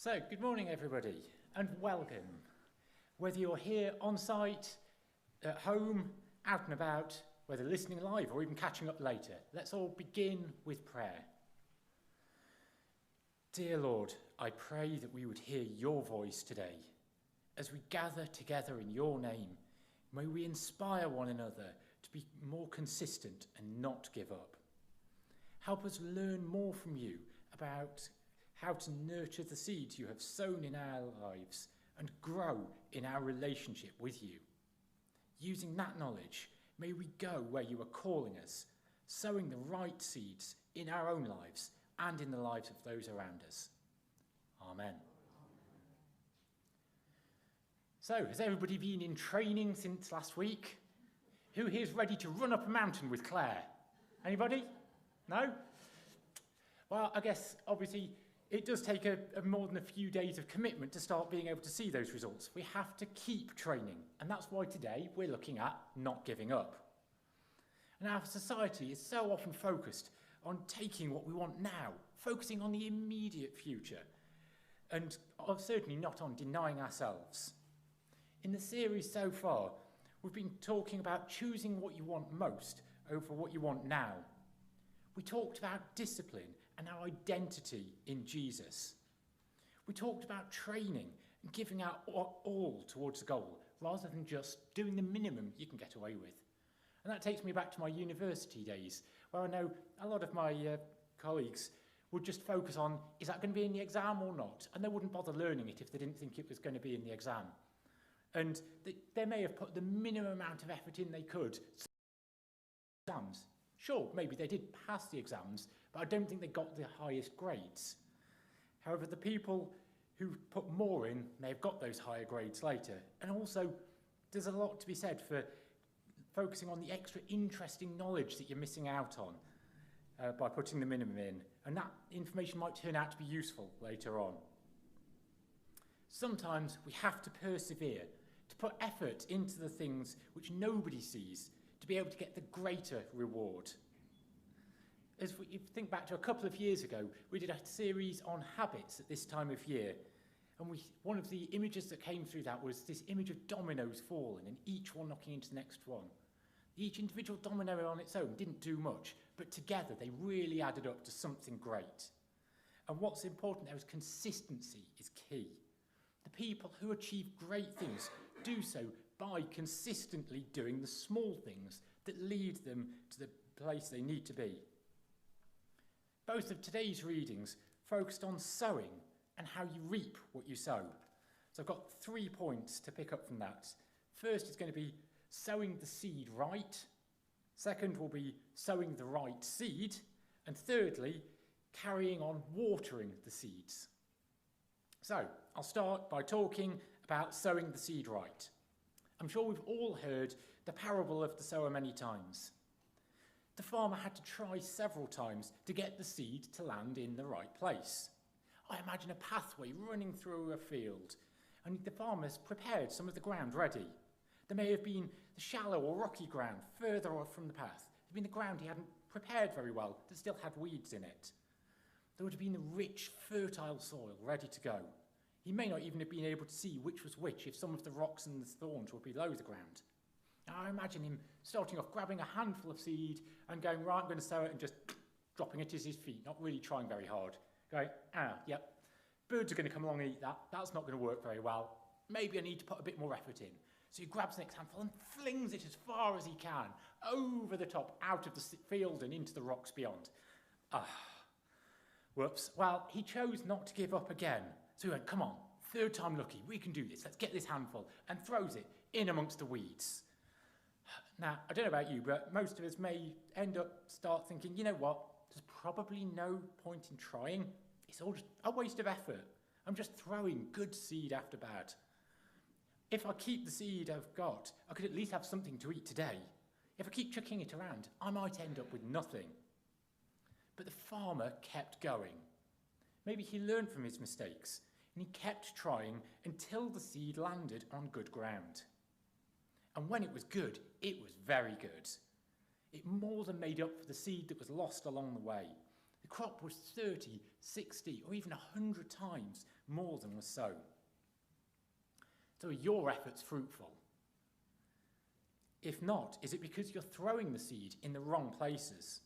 So, good morning everybody, and welcome. Whether you're here on site, at home, out and about, whether listening live or even catching up later, let's all begin with prayer. Dear Lord, I pray that we would hear your voice today. As we gather together in your name, may we inspire one another to be more consistent and not give up. Help us learn more from you about how to nurture the seeds you have sown in our lives and grow in our relationship with you. Using that knowledge, may we go where you are calling us, sowing the right seeds in our own lives and in the lives of those around us. Amen. So, has everybody been in training since last week? Who here is ready to run up a mountain with Claire? Anybody? No? Well, I guess, obviously, it does take a more than a few days of commitment to start being able to see those results. We have to keep training, and that's why today we're looking at not giving up. And our society is so often focused on taking what we want now, focusing on the immediate future, and certainly not on denying ourselves. In the series so far, we've been talking about choosing what you want most over what you want now. We talked about discipline and our identity in Jesus. We talked about training and giving our all towards the goal, rather than just doing the minimum you can get away with. And that takes me back to my university days, where I know a lot of my colleagues would just focus on, is that going to be in the exam or not? And they wouldn't bother learning it if they didn't think it was going to be in the exam. And they may have put the minimum amount of effort in they could. Exams. Sure, maybe they did pass the exams, but I don't think they got the highest grades. However, the people who put more in may have got those higher grades later. And also, there's a lot to be said for focusing on the extra interesting knowledge that you're missing out on by putting the minimum in. And that information might turn out to be useful later on. Sometimes we have to persevere, to put effort into the things which nobody sees, to be able to get the greater reward. As we think back to a couple of years ago, we did a series on habits at this time of year. And one of the images that came through that was this image of dominoes falling and each one knocking into the next one. Each individual domino on its own didn't do much, but together they really added up to something great. And what's important there is consistency is key. The people who achieve great things do so by consistently doing the small things that lead them to the place they need to be. Both of today's readings focused on sowing and how you reap what you sow. So I've got 3 points to pick up from that. First is going to be sowing the seed right. Second will be sowing the right seed. And thirdly, carrying on watering the seeds. So I'll start by talking about sowing the seed right. I'm sure we've all heard the parable of the sower many times. The farmer had to try several times to get the seed to land in the right place. I imagine a pathway running through a field, and the farmer's prepared some of the ground ready. There may have been the shallow or rocky ground further off from the path. There had been the ground he hadn't prepared very well that still had weeds in it. There would have been the rich, fertile soil ready to go. He may not even have been able to see which was which if some of the rocks and the thorns were below the ground. Now, I imagine him starting off, grabbing a handful of seed and going, right, I'm going to sow it, and just dropping it at his feet, not really trying very hard. Going, yep, birds are going to come along and eat that. That's not going to work very well. Maybe I need to put a bit more effort in. So he grabs the next handful and flings it as far as he can, over the top, out of the field and into the rocks beyond. Whoops. Well, he chose not to give up again. So he went, come on, third time lucky, we can do this, let's get this handful, and throws it in amongst the weeds. Now, I don't know about you, but most of us may start thinking, you know what, there's probably no point in trying. It's all just a waste of effort. I'm just throwing good seed after bad. If I keep the seed I've got, I could at least have something to eat today. If I keep chucking it around, I might end up with nothing. But the farmer kept going. Maybe he learned from his mistakes, and he kept trying until the seed landed on good ground. And when it was good, it was very good. It more than made up for the seed that was lost along the way. The crop was 30, 60, or even 100 times more than was sown. So are your efforts fruitful? If not, is it because you're throwing the seed in the wrong places?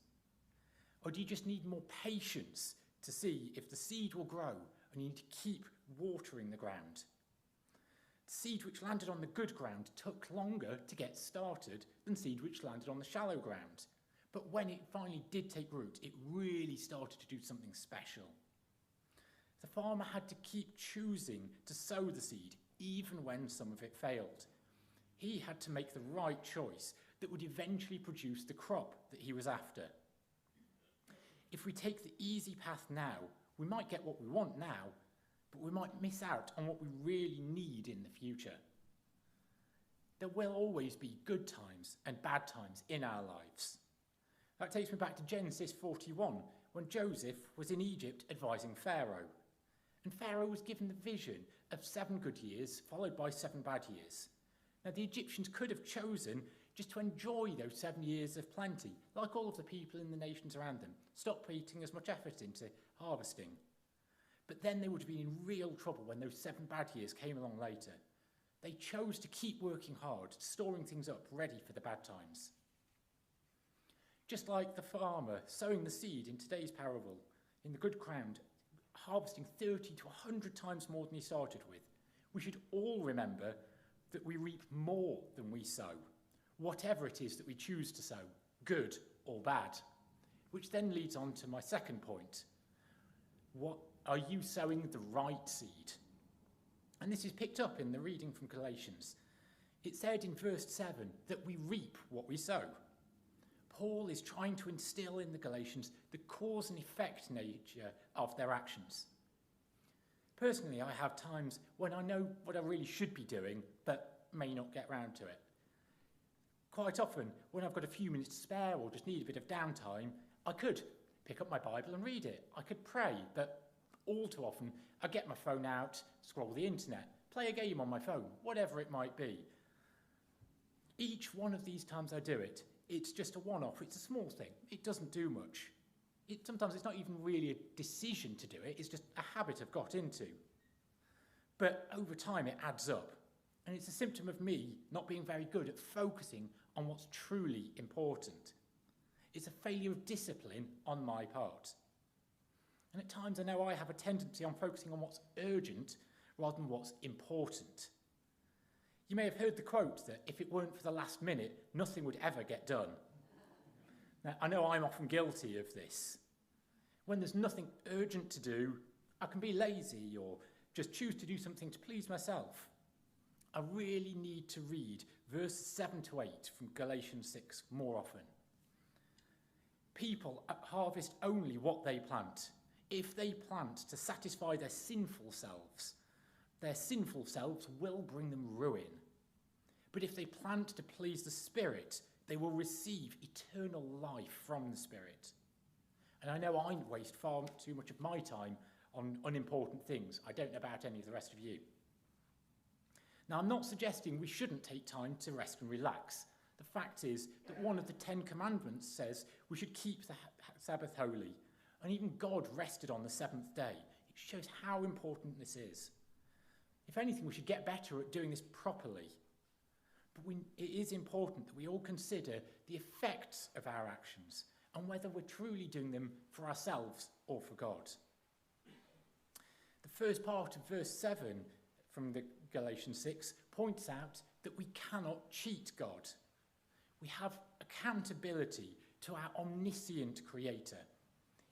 Or do you just need more patience to see if the seed will grow and you need to keep watering the ground? The seed which landed on the good ground took longer to get started than seed which landed on the shallow ground. But when it finally did take root, it really started to do something special. The farmer had to keep choosing to sow the seed, even when some of it failed. He had to make the right choice that would eventually produce the crop that he was after. If we take the easy path now, we might get what we want now, but we might miss out on what we really need in the future. There will always be good times and bad times in our lives. That takes me back to Genesis 41, when Joseph was in Egypt advising Pharaoh. And Pharaoh was given the vision of 7 good years followed by 7 bad years. Now, the Egyptians could have chosen just to enjoy those 7 years of plenty, like all of the people in the nations around them, stop putting as much effort into harvesting. But then they would have been in real trouble when those 7 bad years came along later. They chose to keep working hard, storing things up ready for the bad times. Just like the farmer sowing the seed in today's parable in the good ground, harvesting 30 to 100 times more than he started with, we should all remember that we reap more than we sow, whatever it is that we choose to sow, good or bad. Which then leads on to my second point. What are you sowing the right seed? And this is picked up in the reading from Galatians. It said in verse 7 that we reap what we sow. Paul is trying to instill in the Galatians the cause and effect nature of their actions. Personally, I have times when I know what I really should be doing, but may not get round to it. Quite often, when I've got a few minutes to spare or just need a bit of downtime, I could pick up my Bible and read it. I could pray, but all too often, I get my phone out, scroll the internet, play a game on my phone, whatever it might be. Each one of these times I do it, it's just a one-off, it's a small thing, it doesn't do much. Sometimes it's not even really a decision to do it, it's just a habit I've got into. But over time it adds up, and it's a symptom of me not being very good at focusing on what's truly important. It's a failure of discipline on my part. And at times I know I have a tendency on focusing on what's urgent rather than what's important. You may have heard the quote that if it weren't for the last minute, nothing would ever get done. Now, I know I'm often guilty of this. When there's nothing urgent to do, I can be lazy or just choose to do something to please myself. I really need to read verses 7 to 8 from Galatians 6 more often. People harvest only what they plant. If they plant to satisfy their sinful selves will bring them ruin. But if they plant to please the Spirit, they will receive eternal life from the Spirit. And I know I waste far too much of my time on unimportant things. I don't know about any of the rest of you. Now, I'm not suggesting we shouldn't take time to rest and relax. The fact is that one of the 10 Commandments says we should keep the Sabbath holy. And even God rested on the 7th day. It shows how important this is. If anything, we should get better at doing this properly. But it is important that we all consider the effects of our actions and whether we're truly doing them for ourselves or for God. The first part of verse 7 from the Galatians 6 points out that we cannot cheat God. We have accountability to our omniscient Creator.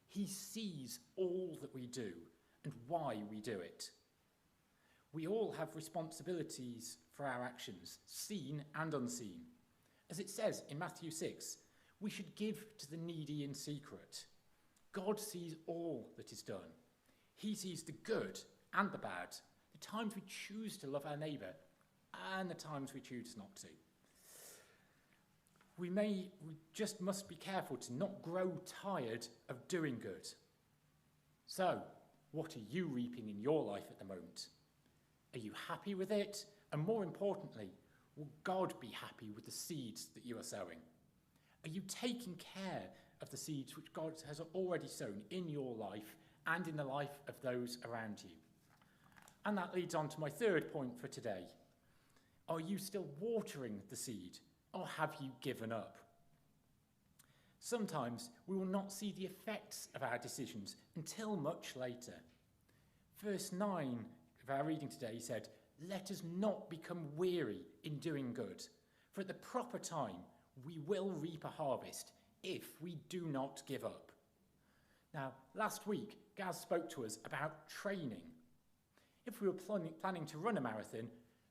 He sees all that we do and why we do it. We all have responsibilities for our actions, seen and unseen. As it says in Matthew 6, we should give to the needy in secret. God sees all that is done. He sees the good and the bad, the times we choose to love our neighbour and the times we choose not to. We just must be careful to not grow tired of doing good. So, what are you reaping in your life at the moment? Are you happy with it? And more importantly, will God be happy with the seeds that you are sowing? Are you taking care of the seeds which God has already sown in your life and in the life of those around you. And that leads on to my third point for today. Are you still watering the seed, or have you given up? Sometimes we will not see the effects of our decisions until much later. Verse 9 of our reading today said, "Let us not become weary in doing good, for at the proper time we will reap a harvest if we do not give up." Now, last week, Gaz spoke to us about training. If we were planning to run a marathon,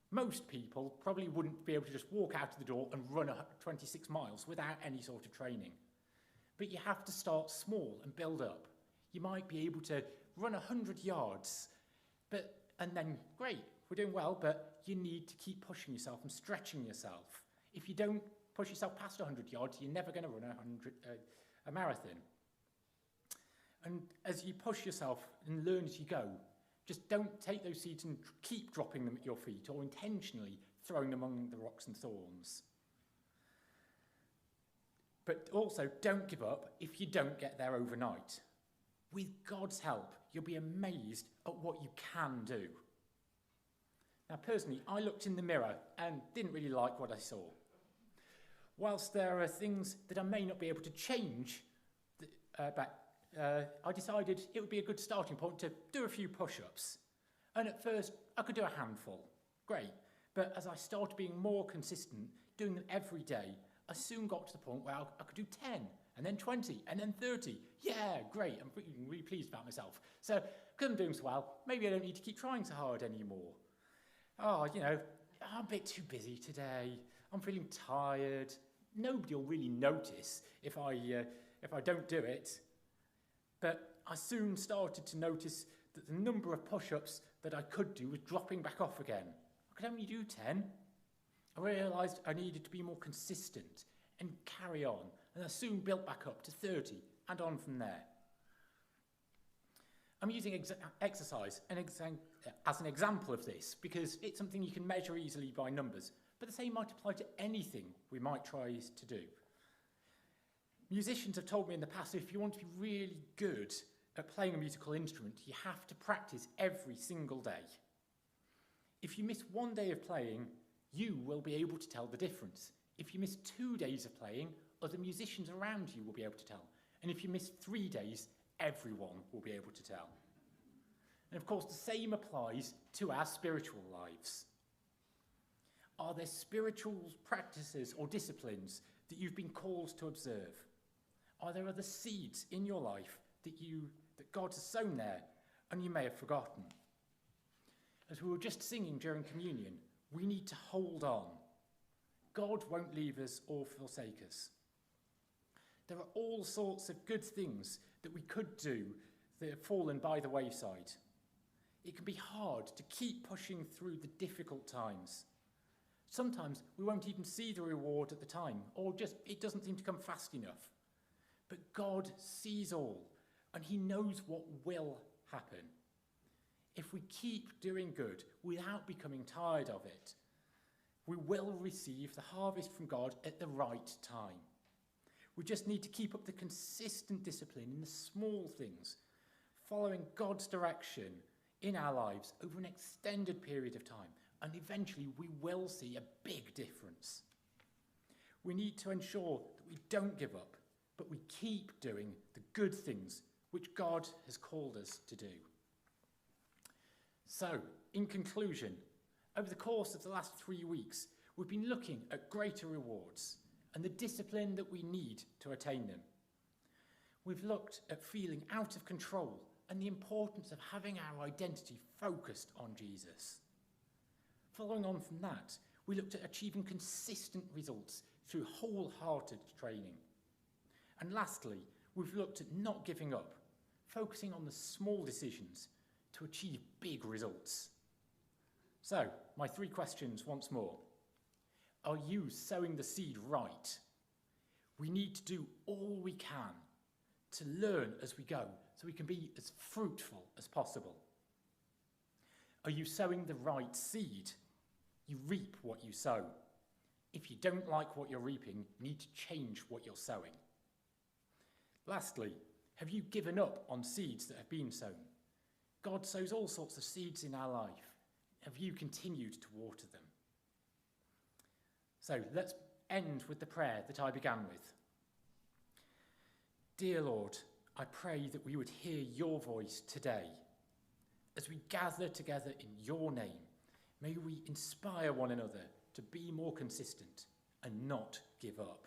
most people probably wouldn't be able to just walk out of the door and run 26 miles without any sort of training. But you have to start small and build up. You might be able to run 100 yards, and then, great, we're doing well, but you need to keep pushing yourself and stretching yourself. If you don't push yourself past 100 yards, you're never going to run a marathon. And as you push yourself and learn as you go, just don't take those seeds and keep dropping them at your feet or intentionally throwing them among the rocks and thorns. But also, don't give up if you don't get there overnight. With God's help, you'll be amazed at what you can do. Now, personally, I looked in the mirror and didn't really like what I saw. Whilst there are things that I may not be able to change, I decided it would be a good starting point to do a few push-ups. And at first, I could do a handful. Great. But as I started being more consistent, doing them every day, I soon got to the point where I could do 10, and then 20, and then 30. Yeah, great. I'm really pleased about myself. So, because I'm doing so well, maybe I don't need to keep trying so hard anymore. I'm a bit too busy today. I'm feeling tired. Nobody will really notice if I don't do it. But I soon started to notice that the number of push-ups that I could do was dropping back off again. I could only do 10. I realised I needed to be more consistent and carry on, and I soon built back up to 30 and on from there. I'm using exercise as an example of this because it's something you can measure easily by numbers, but the same might apply to anything we might try to do. Musicians have told me in the past that if you want to be really good at playing a musical instrument, you have to practice every single day. If you miss one day of playing, you will be able to tell the difference. If you miss 2 days of playing, other musicians around you will be able to tell. And if you miss 3 days, everyone will be able to tell. And of course, the same applies to our spiritual lives. Are there spiritual practices or disciplines that you've been called to observe? Are there other seeds in your life that God has sown there and you may have forgotten? As we were just singing during communion, we need to hold on. God won't leave us or forsake us. There are all sorts of good things that we could do that have fallen by the wayside. It can be hard to keep pushing through the difficult times. Sometimes we won't even see the reward at the time, or just it doesn't seem to come fast enough. But God sees all, and he knows what will happen. If we keep doing good without becoming tired of it, we will receive the harvest from God at the right time. We just need to keep up the consistent discipline in the small things, following God's direction in our lives over an extended period of time, and eventually we will see a big difference. We need to ensure that we don't give up, but we keep doing the good things which God has called us to do. So, in conclusion, over the course of the last 3 weeks, we've been looking at greater rewards and the discipline that we need to attain them. We've looked at feeling out of control and the importance of having our identity focused on Jesus. Following on from that, we looked at achieving consistent results through wholehearted training. And lastly, we've looked at not giving up, focusing on the small decisions to achieve big results. So, my 3 questions once more. Are you sowing the seed right? We need to do all we can to learn as we go so we can be as fruitful as possible. Are you sowing the right seed? You reap what you sow. If you don't like what you're reaping, you need to change what you're sowing. Lastly, have you given up on seeds that have been sown? God sows all sorts of seeds in our life. Have you continued to water them? So let's end with the prayer that I began with. Dear Lord, I pray that we would hear your voice today. As we gather together in your name, may we inspire one another to be more consistent and not give up.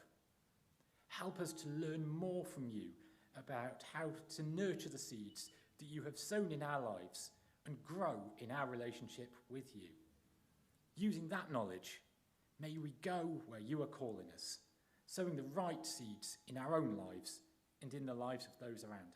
Help us to learn more from you about how to nurture the seeds that you have sown in our lives and grow in our relationship with you. Using that knowledge, may we go where you are calling us, sowing the right seeds in our own lives and in the lives of those around